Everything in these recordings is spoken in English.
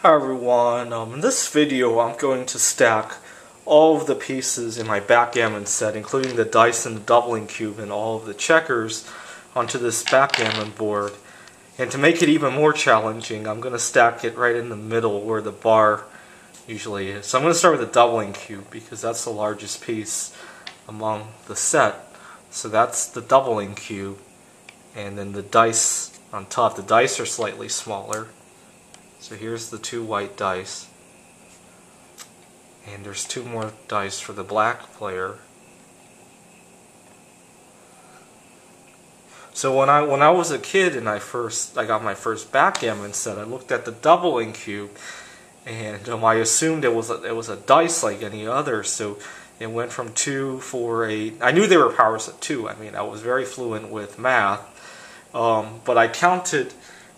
Hi everyone, in this video I'm going to stack all of the pieces in my backgammon set, including the dice and the doubling cube and all of the checkers, onto this backgammon board. And to make it even more challenging, I'm going to stack it right in the middle where the bar usually is. So I'm going to start with the doubling cube because that's the largest piece among the set. So that's the doubling cube, and then the dice on top. The dice are slightly smaller. So here's the two white dice, and there's two more dice for the black player. So when I was a kid and I got my first backgammon set, I looked at the doubling cube, and I assumed it was a dice like any other. So it went from 2, 4, 8. I knew they were powers of 2. I mean, I was very fluent with math, but I counted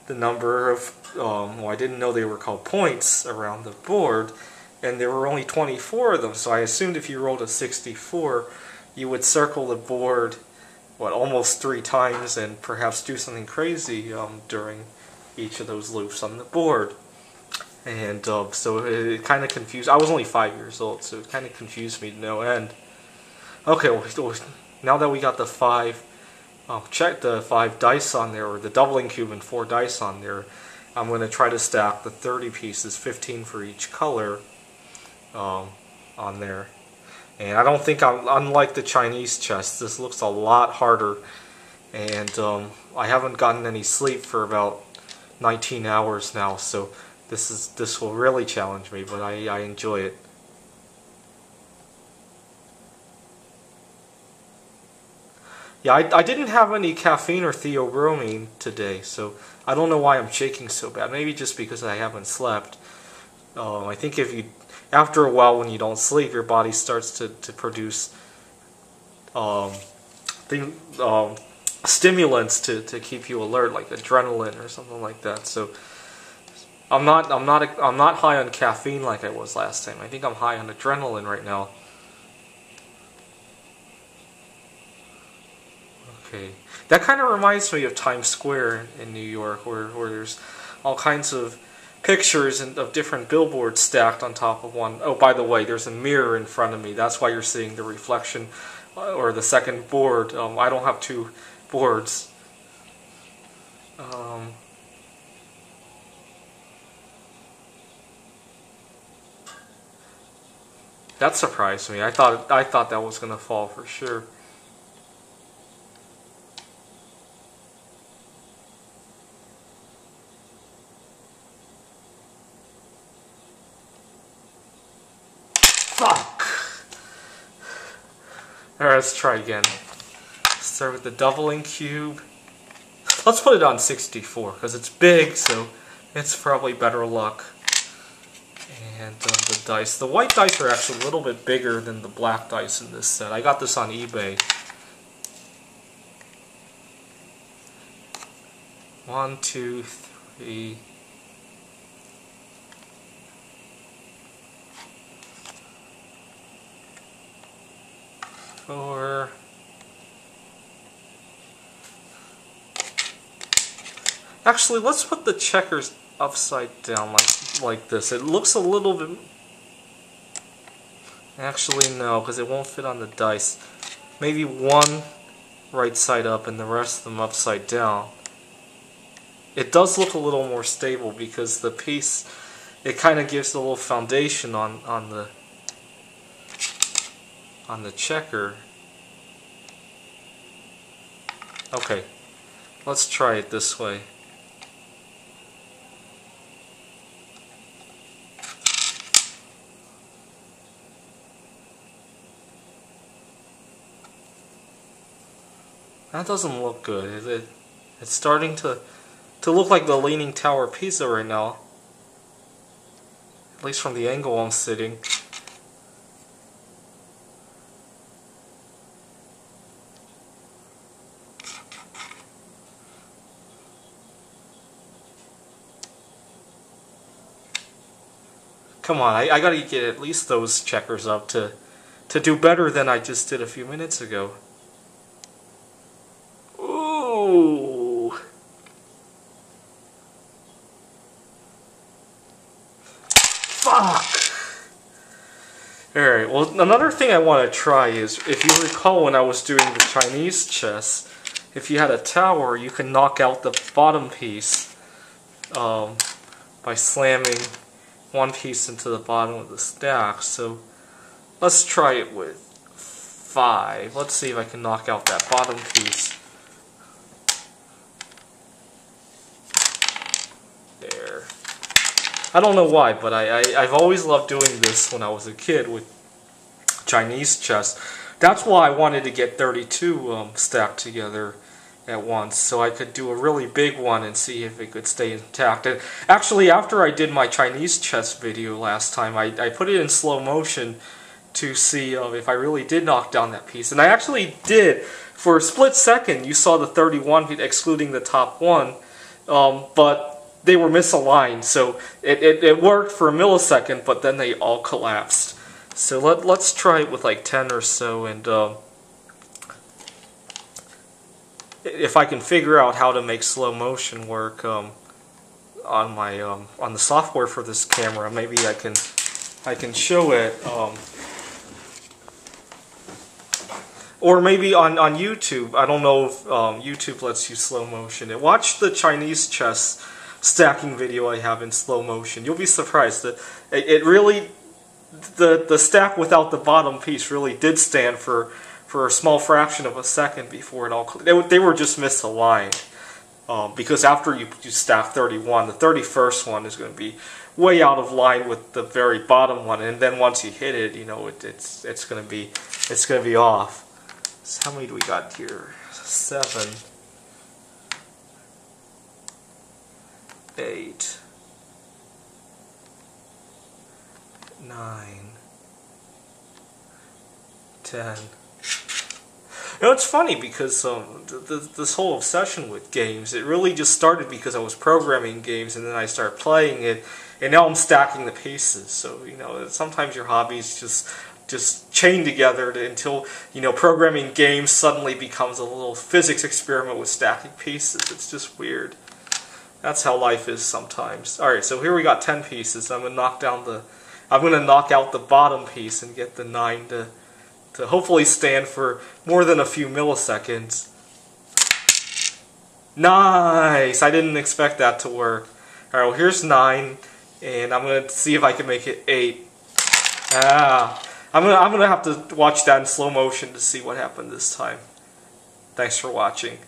the number of I didn't know they were called points around the board, and there were only 24 of them, so I assumed if you rolled a 64, you would circle the board, almost 3 times, and perhaps do something crazy during each of those loops on the board. And so it kind of confused. I was only 5 years old, so it kind of confused me to no end. Okay, well, now that we got the 5 check the 5 dice on there, or the doubling cube and 4 dice on there, I'm going to try to stack the 30 pieces, 15 for each color, on there. And I don't think unlike the Chinese chess, this looks a lot harder. And I haven't gotten any sleep for about 19 hours now, so this will really challenge me, but I enjoy it. Yeah, I didn't have any caffeine or theobromine today, so I don't know why I'm shaking so bad. Maybe just because I haven't slept. I think after a while when you don't sleep, your body starts to produce stimulants to keep you alert, like adrenaline or something like that. So I'm not high on caffeine like I was last time. I think I'm high on adrenaline right now. Okay. That kind of reminds me of Times Square in New York, where there's all kinds of pictures of different billboards stacked on top of one. Oh, by the way, there's a mirror in front of me. That's why you're seeing the reflection, or the second board. I don't have 2 boards. That surprised me. I thought that was going to fall for sure. Fuck! Alright, let's try again. Start with the doubling cube. Let's put it on 64, because it's big, so it's probably better luck. And the dice. The white dice are actually a little bit bigger than the black dice in this set. I got this on eBay. 1, 2, 3... 4. Actually, let's put the checkers upside down like this. It looks a little bit... Actually, no, because it won't fit on the dice. Maybe one right side up and the rest of them upside down. It does look a little more stable because the piece, it kind of gives a little foundation on the checker. Okay, let's try it this way. That doesn't look good. It's starting to look like the Leaning Tower of Pisa right now. At least from the angle I'm sitting. Come on, I gotta get at least those checkers up to do better than I just did a few minutes ago. Ooh. Fuck! Alright, well, another thing I want to try is, if you recall when I was doing the Chinese chess, if you had a tower, you can knock out the bottom piece by slamming one piece into the bottom of the stack. So let's try it with 5. Let's see if I can knock out that bottom piece. There. I don't know why, but I've always loved doing this when I was a kid with Chinese chess. That's why I wanted to get 32 stacked together at once, so I could do a really big one and see if it could stay intact. And actually, after I did my Chinese chess video last time, I put it in slow motion to see if I really did knock down that piece. And I actually did. For a split second, you saw the 31 excluding the top one, but they were misaligned, so it worked for a millisecond, but then they all collapsed. So let's try it with like 10 or so, and if I can figure out how to make slow motion work on my on the software for this camera, maybe I can show it, or maybe on YouTube. I don't know if YouTube lets you slow motion it. Watch the Chinese chess stacking video I have in slow motion. You'll be surprised that it really, the stack without the bottom piece really did stand for a small fraction of a second before it all. They were just misaligned, because after you stack 31, the 31st one is going to be way out of line with the very bottom one, and then once you hit it, you know, it's going to be off. So how many do we got here? 7. 8, 9, 10. You know, it's funny because this whole obsession with games, it really just started because I was programming games, and then I started playing it, and now I'm stacking the pieces. So, you know, sometimes your hobbies just chain together until, you know, programming games suddenly becomes a little physics experiment with stacking pieces. It's just weird. That's how life is sometimes. Alright, so here we got 10 pieces. I'm gonna knock out the bottom piece and get the 9 to hopefully stand for more than a few milliseconds. Nice! I didn't expect that to work. Alright, well here's 9, and I'm gonna see if I can make it 8. I'm gonna have to watch that in slow motion to see what happened this time. Thanks for watching.